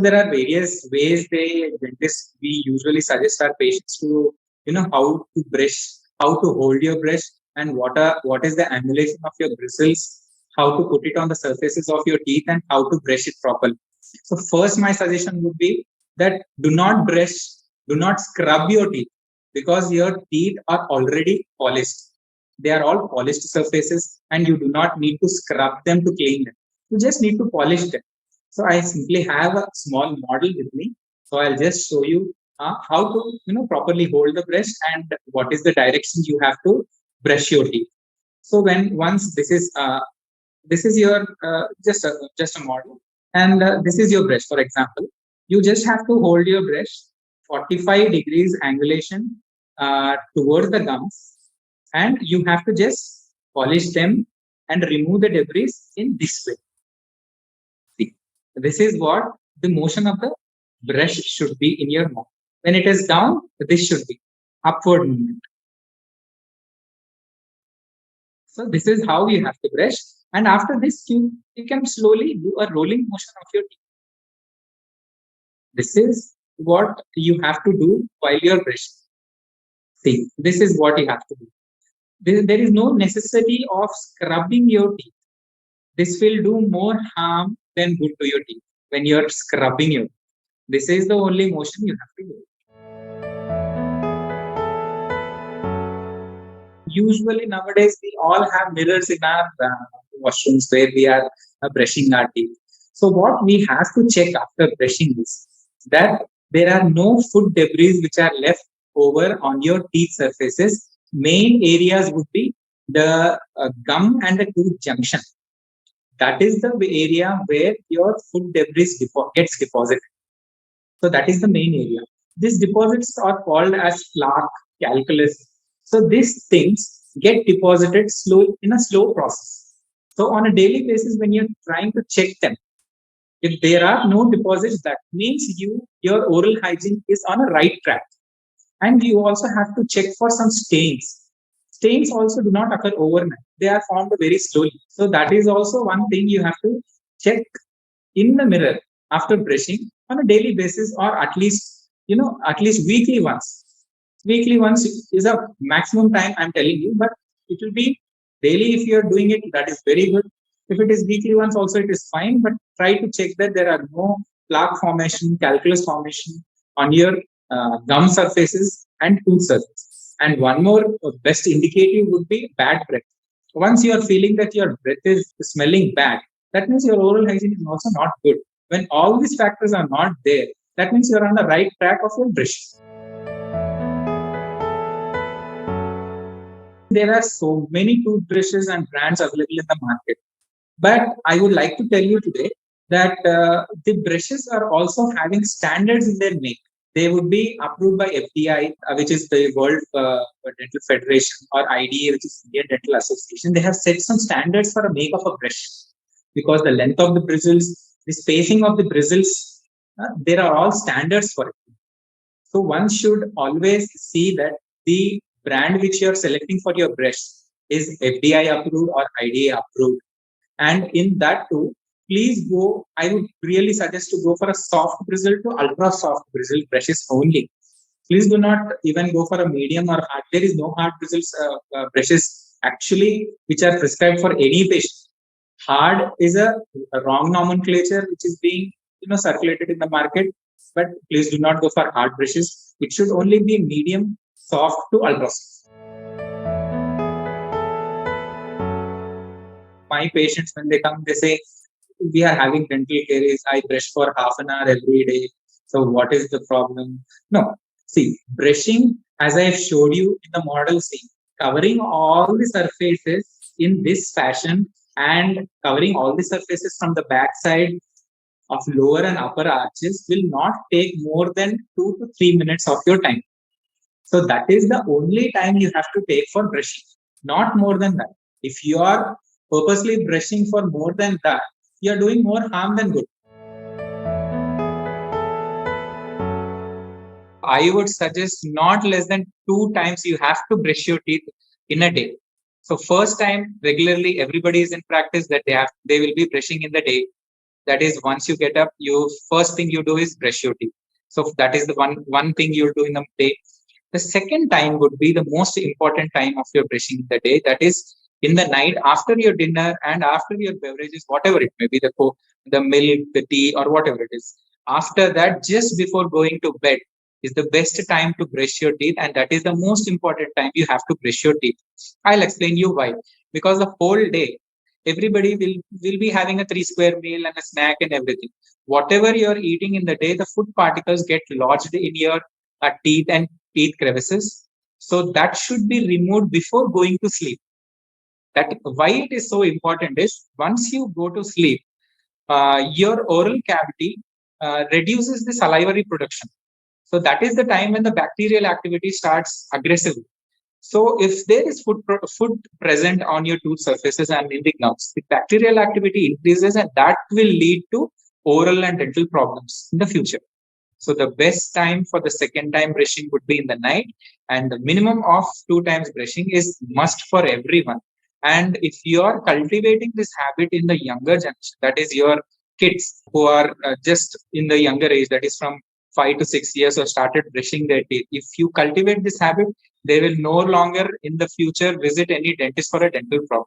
There are various ways dentists we usually suggest our patients to, how to brush, how to hold your brush, and what is the annulation of your bristles, how to put it on the surfaces of your teeth, and how to brush it properly. So first, my suggestion would be that do not brush, do not scrub your teeth because your teeth are already polished. They are all polished surfaces, and you do not need to scrub them to clean them. You just need to polish them. So I simply have a small model with me. So I'll just show you how to properly hold the brush and what is the direction you have to brush your teeth. So when once this is your just a model, and this is your brush. For example, you just have to hold your brush 45 degrees angulation towards the gums, and you have to just polish them and remove the debris in this way. See, this is what the motion of the brush should be in your mouth. When it is down, this should be upward movement. So this is how you have to brush. And after this, you can slowly do a rolling motion of your teeth. This is what you have to do while you're brushing. See, this is what you have to do. There is no necessity of scrubbing your teeth. This will do more harm than good to your teeth when you're scrubbing your teeth. This is the only motion you have to do. Usually nowadays we all have mirrors in our washrooms where we are brushing our teeth. So what we have to check after brushing is that there are no food debris which are left over on your teeth surfaces. Main areas would be the gum and the tooth junction. That is the area where your food debris gets deposited. So that is the main area. These deposits are called as plaque, calculus. So these things get deposited in a slow process. So on a daily basis, when you're trying to check them, if there are no deposits, that means your oral hygiene is on a right track. And you also have to check for some stains. Stains also do not occur overnight. They are formed very slowly. So that is also one thing you have to check in the mirror after brushing on a daily basis, or at least weekly once. Weekly once is a maximum time I'm telling you, but it will be daily if you're doing it. That is very good. If it is weekly once, also it is fine. But try to check that there are no plaque formation, calculus formation on your gum surfaces and tooth surface. And one more best indicator would be bad breath. Once you are feeling that your breath is smelling bad, that means your oral hygiene is also not good. When all these factors are not there, that means you're on the right track of your brush. There are so many toothbrushes and brands available in the market. But I would like to tell you today that the brushes are also having standards in their make. They would be approved by FDI, which is the World Dental Federation, or IDA, which is Indian Dental Association. They have set some standards for a make of a brush, because the length of the bristles, the spacing of the bristles, there are all standards for it. So one should always see that the brand which you are selecting for your brush is FDI approved or IDA approved. And in that too, please go, I would really suggest to go for a soft bristle to ultra soft bristle brushes only. Please do not even go for a medium or hard. There is no hard bristles brushes actually which are prescribed for any patient. Hard is a wrong nomenclature which is being circulated in the market. But please do not go for hard brushes. It should only be medium, soft to ultra soft. My patients, when they come, they say, we are having dental caries. I brush for half an hour every day. So what is the problem? No. See, brushing, as I have showed you in the model scene, covering all the surfaces in this fashion and covering all the surfaces from the back side of lower and upper arches will not take more than 2 to 3 minutes of your time. So that is the only time you have to take for brushing, not more than that. If you are purposely brushing for more than that, you are doing more harm than good. I would suggest not less than 2 times you have to brush your teeth in a day. So first time, regularly, everybody is in practice that they will be brushing in the day. That is, once you get up, you first thing you do is brush your teeth. So that is the one thing you'll do in the day. The second time would be the most important time of your brushing in the day. That is in the night after your dinner and after your beverages, whatever it may be, the coke, the milk, the tea, or whatever it is. After that, just before going to bed, is the best time to brush your teeth, and that is the most important time you have to brush your teeth. I'll explain you why. Because the whole day, everybody will be having a 3 square meal and a snack and everything. Whatever you're eating in the day, the food particles get lodged in your teeth and teeth crevices. So that should be removed before going to sleep. That why it is so important is once you go to sleep, your oral cavity reduces the salivary production. So that is the time when the bacterial activity starts aggressively. So if there is food present on your tooth surfaces and in the gums, the bacterial activity increases, and that will lead to oral and dental problems in the future. So the best time for the second time brushing would be in the night, and the minimum of 2 times brushing is must for everyone. And if you are cultivating this habit in the younger generation, that is your kids who are just in the younger age, that is from 5 to 6 years, or started brushing their teeth. If you cultivate this habit, they will no longer in the future visit any dentist for a dental problem.